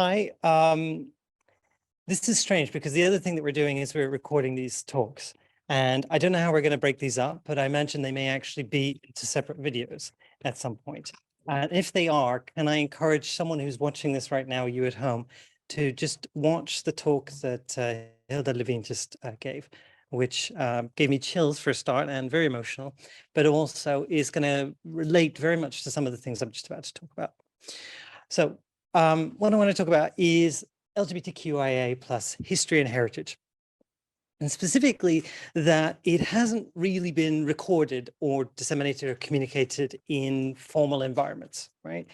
Hi. This is strange because the other thing that we're doing is we're recording these talks. And I don't know how we're going to break these up, but I imagine they may actually be into separate videos at some point. And if they are, can I encourage someone who's watching this right now, you at home, to just watch the talk that Hilda Levine just gave, which gave me chills for a start and very emotional, but also is going to relate very much to some of the things I'm just about to talk about. So what I want to talk about is LGBTQIA plus history and heritage. And specifically that it hasn't really been recorded or disseminated or communicated in formal environments, right?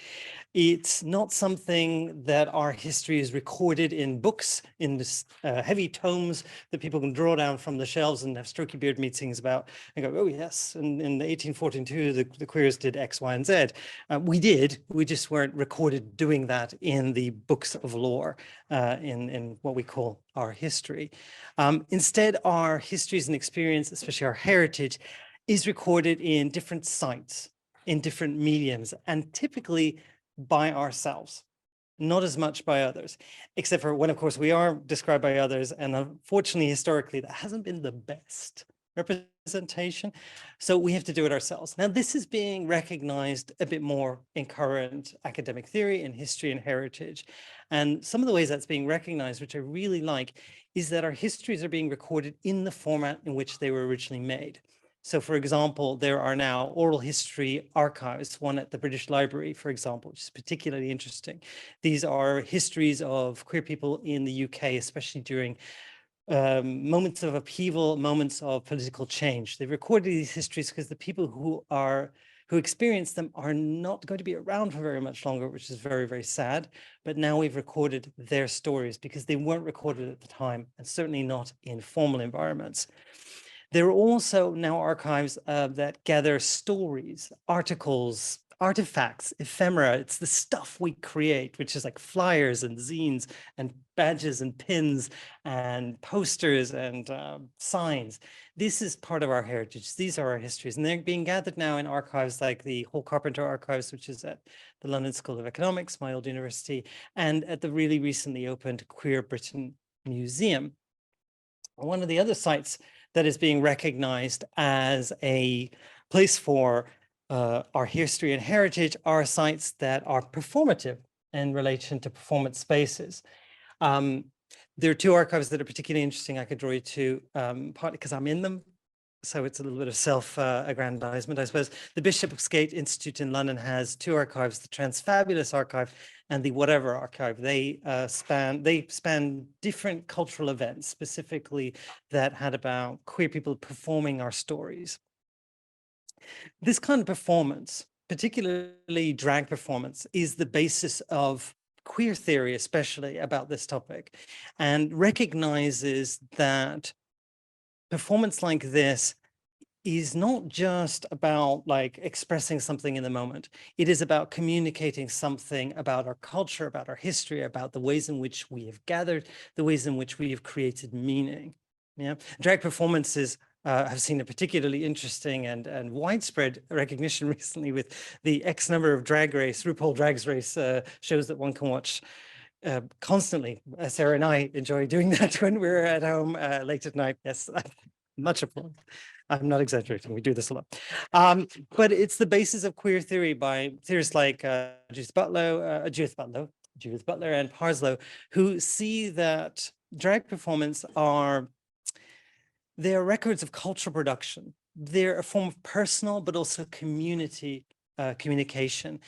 It's not something that our history is recorded in books, in this heavy tomes that people can draw down from the shelves and have strokey beard meetings about and go, oh yes, and in 1842, the queers did X, Y, and Z. We just weren't recorded doing that in the books of lore, in what we call our history. Instead, our histories and experience, especially our heritage, is recorded in different sites, in different mediums, and typically by ourselves, not as much by others, except for when, of course, we are described by others. And unfortunately, historically, that hasn't been the best representation. So we have to do it ourselves. Now, this is being recognized a bit more in current academic theory in history and heritage. And some of the ways that's being recognized, which I really like, is that our histories are being recorded in the format in which they were originally made. So, for example, there are now oral history archives, one at the British Library, for example, which is particularly interesting. These are histories of queer people in the UK, especially during moments of upheaval, moments of political change. They've recorded these histories because the people who experience them are not going to be around for very much longer, which is very, very sad. But now we've recorded their stories because they weren't recorded at the time, and certainly not in formal environments. There are also now archives that gather stories, articles, artifacts, ephemera. It's the stuff we create, which is like flyers and zines and badges and pins and posters and signs. This is part of our heritage. These are our histories, and they're being gathered now in archives like the Hall-Carpenter archives, which is at the London School of Economics, my old university, and at the really recently opened Queer Britain Museum. One of the other sites that is being recognized as a place for our history and heritage are sites that are performative in relation to performance spaces. There are two archives that are particularly interesting I could draw you to, partly because I'm in them. So it's a little bit of self-aggrandizement, I suppose. The Bishopsgate Institute in London has two archives, the Transfabulous archive and the Whatever archive. They span different cultural events, specifically that had about queer people performing our stories. This kind of performance, particularly drag performance, is the basis of queer theory, especially about this topic, and recognizes that performance like this is not just about like expressing something in the moment. It is about communicating something about our culture, about our history, about the ways in which we have gathered, the ways in which we have created meaning. Yeah, drag performances have seen a particularly interesting and widespread recognition recently with the X number of Drag Race, RuPaul Drag Race shows that one can watch constantly. Sarah and I enjoy doing that when we're at home late at night. Yes, much applause. I'm not exaggerating. We do this a lot. But it's the basis of queer theory by theorists like Judith Butler and Parslow, who see that drag performance they're records of cultural production. They're a form of personal, but also community communication.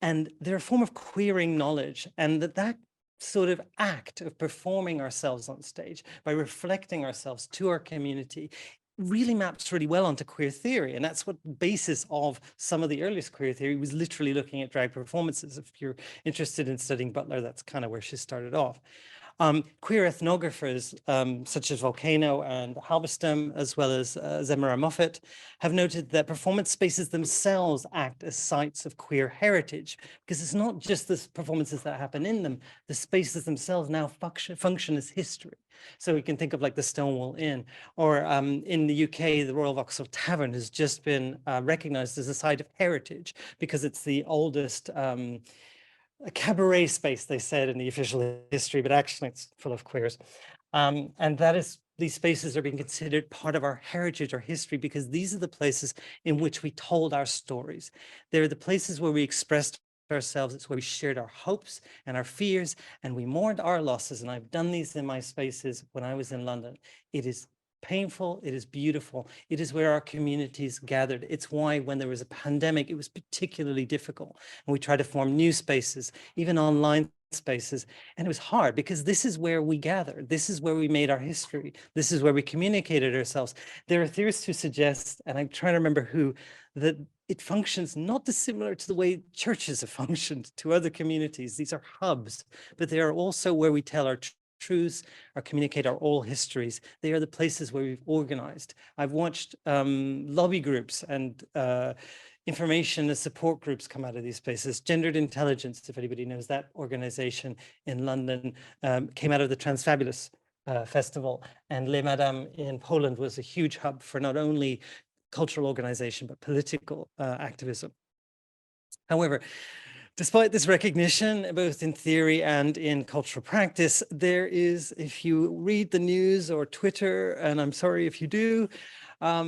And they're a form of queering knowledge. And that sort of act of performing ourselves on stage by reflecting ourselves to our community really maps really well onto queer theory. And that's what the basis of some of the earliest queer theory was, literally looking at drag performances. If you're interested in studying Butler, that's kind of where she started off. Queer ethnographers, such as Volcano and Halberstam, as well as Zemara Moffat, have noted that performance spaces themselves act as sites of queer heritage, because it's not just the performances that happen in them, the spaces themselves now function as history. So we can think of like the Stonewall Inn, or in the UK, the Royal Vauxhall Tavern has just been recognized as a site of heritage because it's the oldest a cabaret space, they said in the official history, but actually it's full of queers. And that is, these spaces are being considered part of our heritage or history because these are the places in which we told our stories. They're the places where we expressed ourselves. It's where we shared our hopes and our fears, and we mourned our losses. And I've done these in my spaces when I was in London. It is painful, it is beautiful. It is where our communities gathered. It's why when there was a pandemic, it was particularly difficult. And we tried to form new spaces, even online spaces. And it was hard because this is where we gathered. This is where we made our history. This is where we communicated ourselves. There are theorists who suggest, and I'm trying to remember who, that it functions not dissimilar to the way churches have functioned to other communities. These are hubs, but they are also where we tell our truths or communicate our oral histories. They are the places where we've organized. I've watched lobby groups and information and support groups come out of these places. Gendered Intelligence, if anybody knows that organization in London, came out of the Transfabulous festival, and Les Madame in Poland was a huge hub for not only cultural organization, but political activism. However, despite this recognition, both in theory and in cultural practice, there is, if you read the news or Twitter, and I'm sorry if you do,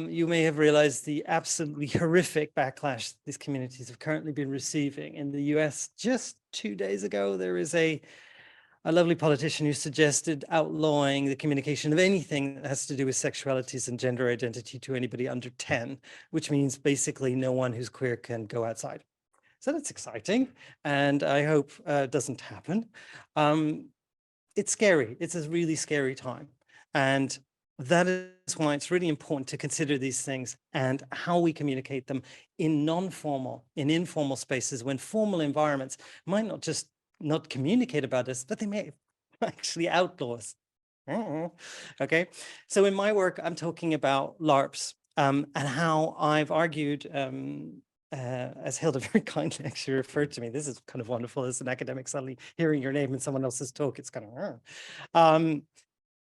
you may have realized the absolutely horrific backlash these communities have currently been receiving. In the US, just 2 days ago, there is a lovely politician who suggested outlawing the communication of anything that has to do with sexualities and gender identity to anybody under 10, which means basically no one who's queer can go outside. So that's exciting, and I hope it doesn't happen. It's scary. It's a really scary time. And that is why it's really important to consider these things and how we communicate them in non-formal, in informal spaces, when formal environments might not just not communicate about us, but they may actually outlaw us. Okay, so in my work, I'm talking about LARPs and how I've argued, as Hilda very kindly actually referred to me. This is kind of wonderful as an academic, suddenly hearing your name in someone else's talk, it's kind of,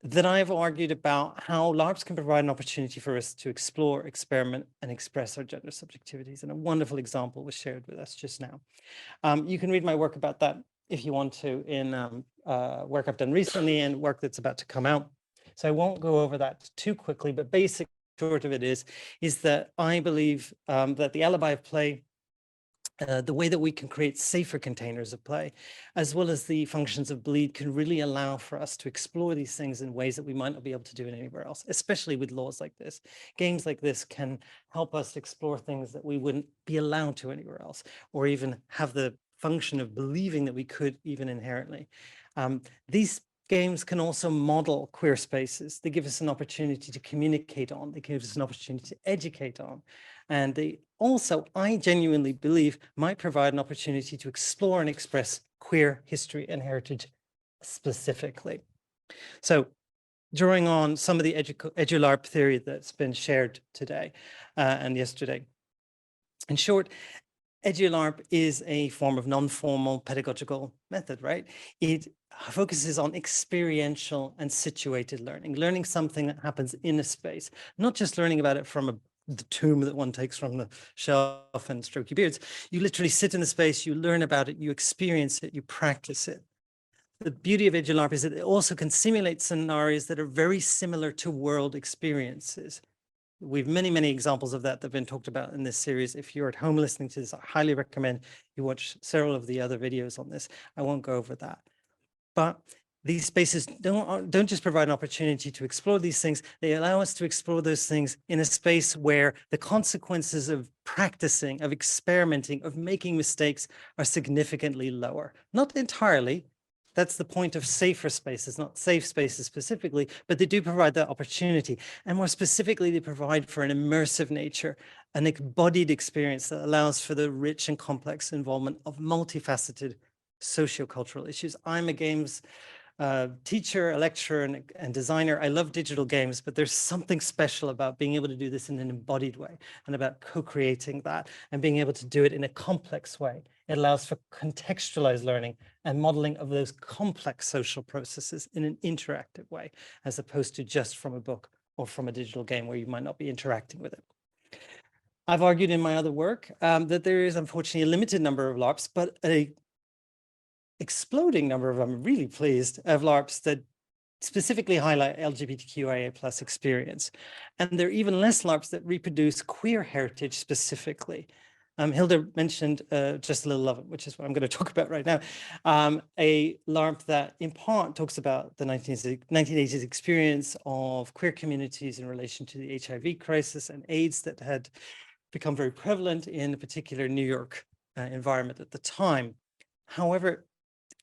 that I've argued about how LARPs can provide an opportunity for us to explore, experiment, and express our gender subjectivities. And a wonderful example was shared with us just now. You can read my work about that if you want to in work I've done recently and work that's about to come out. So I won't go over that too quickly, but basic short of it is that I believe that the alibi of play, the way that we can create safer containers of play, as well as the functions of bleed, can really allow for us to explore these things in ways that we might not be able to do it anywhere else, especially with laws like this. Games like this can help us explore things that we wouldn't be allowed to anywhere else, or even have the function of believing that we could even inherently. These games can also model queer spaces. They give us an opportunity to communicate on. They give us an opportunity to educate on. And they also, I genuinely believe, might provide an opportunity to explore and express queer history and heritage specifically. So drawing on some of the edu-LARP theory that's been shared today and yesterday. In short, edu-LARP is a form of non-formal pedagogical method, right? It focuses on experiential and situated learning, learning something that happens in a space, not just learning about it from the tomb that one takes from the shelf and stroke your beards. You literally sit in the space, you learn about it, you experience it, you practice it. The beauty of edu-LARP is that it also can simulate scenarios that are very similar to world experiences. We've many examples of that have been talked about in this series. If you're at home listening to this, I highly recommend you watch several of the other videos on this. I won't go over that. But these spaces don't just provide an opportunity to explore these things, they allow us to explore those things in a space where the consequences of practicing, of experimenting, of making mistakes are significantly lower. Not entirely. That's the point of safer spaces, not safe spaces specifically, but they do provide that opportunity. And more specifically, they provide for an immersive nature, an embodied experience that allows for the rich and complex involvement of multifaceted sociocultural issues. I'm a games teacher, a lecturer, and designer. I love digital games, but there's something special about being able to do this in an embodied way and about co-creating that and being able to do it in a complex way. It allows for contextualized learning and modeling of those complex social processes in an interactive way, as opposed to just from a book or from a digital game where you might not be interacting with it. I've argued in my other work that there is unfortunately a limited number of LARPs, but a exploding number of, I'm really pleased, of LARPs that specifically highlight LGBTQIA plus experience. And there are even less LARPs that reproduce queer heritage specifically. Hilda mentioned Just a Little Love It, which is what I'm going to talk about right now. A LARP that in part talks about the 1980s experience of queer communities in relation to the HIV crisis and AIDS that had become very prevalent in a particular New York environment at the time. However,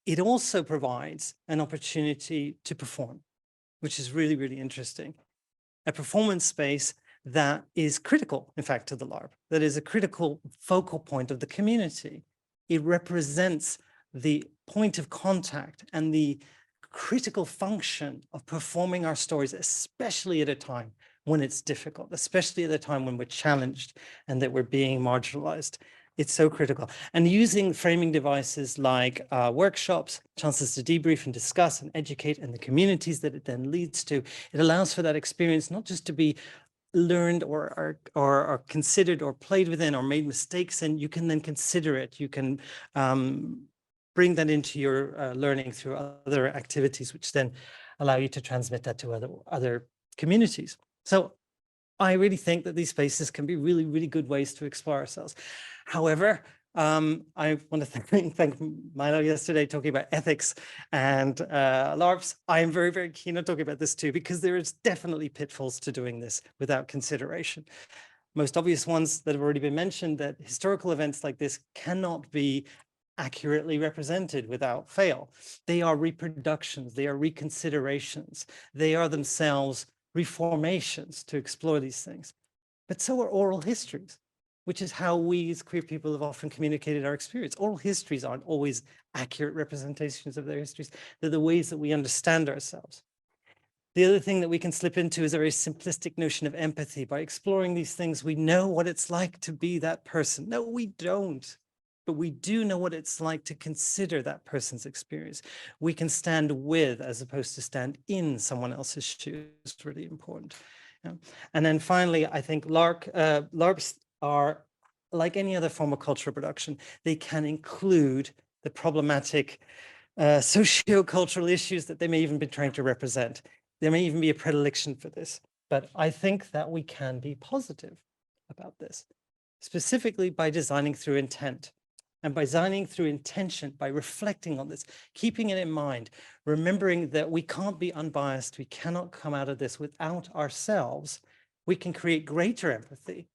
it also provides an opportunity to perform, which is really, really interesting. A performance space that is critical, in fact, to the LARP, that is a critical focal point of the community. It represents the point of contact and the critical function of performing our stories, especially at a time when it's difficult, especially at a time when we're challenged and that we're being marginalized. It's so critical. And using framing devices like workshops, chances to debrief and discuss and educate, and the communities that it then leads to, it allows for that experience not just to be learned or considered or played within or made mistakes, and you can then consider it. You can bring that into your learning through other activities, which then allow you to transmit that to other communities. So I really think that these spaces can be really, really good ways to explore ourselves. However, I want to thank Milo yesterday talking about ethics and LARPs. I am very, very keen on talking about this too, because there is definitely pitfalls to doing this without consideration. Most obvious ones that have already been mentioned, that historical events like this cannot be accurately represented without fail. They are reproductions, they are reconsiderations, they are themselves reformations to explore these things. But so are oral histories, which is how we as queer people have often communicated our experience. Oral histories aren't always accurate representations of their histories. They're the ways that we understand ourselves. The other thing that we can slip into is a very simplistic notion of empathy. By exploring these things, we know what it's like to be that person. No, we don't. But we do know what it's like to consider that person's experience. We can stand with as opposed to stand in someone else's shoes. It's really important. Yeah. And then finally, I think LARPs are like any other form of cultural production. They can include the problematic socio-cultural issues that they may even be trying to represent. There may even be a predilection for this. But I think that we can be positive about this, specifically by designing through intent. And by designing through intention, by reflecting on this, keeping it in mind, remembering that we can't be unbiased, we cannot come out of this without ourselves, we can create greater empathy,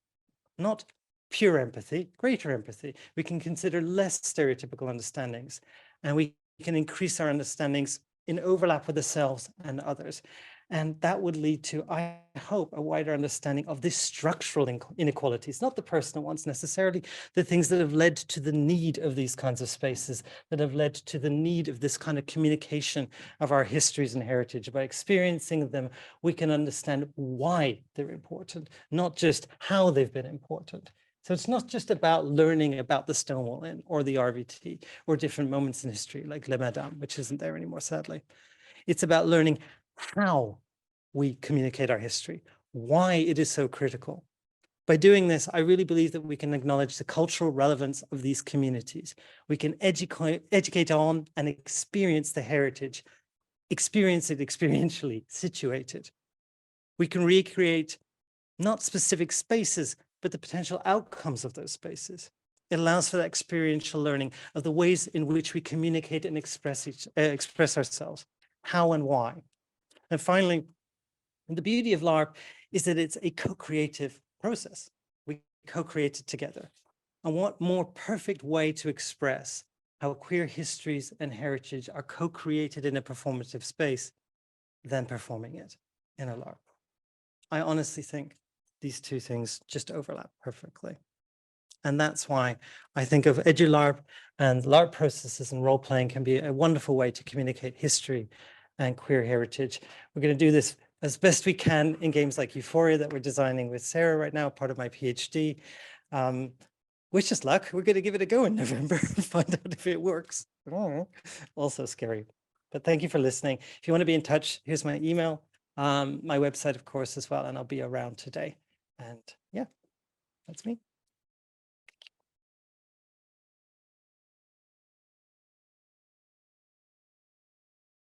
not pure empathy, greater empathy. We can consider less stereotypical understandings, and we can increase our understandings in overlap with ourselves and others. And that would lead to, I hope, a wider understanding of the structural inequalities, not the personal ones necessarily, the things that have led to the need of these kinds of spaces, that have led to the need of this kind of communication of our histories and heritage. By experiencing them, we can understand why they're important, not just how they've been important. So it's not just about learning about the Stonewall Inn or the RVT or different moments in history like Le Madame, which isn't there anymore, sadly. It's about learning how we communicate our history, why it is so critical. By doing this, I really believe that we can acknowledge the cultural relevance of these communities. We can educate on and experience the heritage, experience it experientially, situate it. We can recreate not specific spaces, but the potential outcomes of those spaces. It allows for that experiential learning of the ways in which we communicate and express ourselves, how and why. And finally, the beauty of LARP is that it's a co-creative process. We co-create it together. And what more perfect way to express how queer histories and heritage are co-created in a performative space than performing it in a LARP. I honestly think these two things just overlap perfectly. And that's why I think of EduLARP and LARP processes and role-playing can be a wonderful way to communicate history and queer heritage. We're going to do this as best we can in games like Euphoria that we're designing with Sarah right now, part of my PhD. Wish us luck. We're going to give it a go in November and find out if it works. Also scary. But thank you for listening. If you want to be in touch, here's my email, my website, of course, as well, and I'll be around today. And yeah, that's me.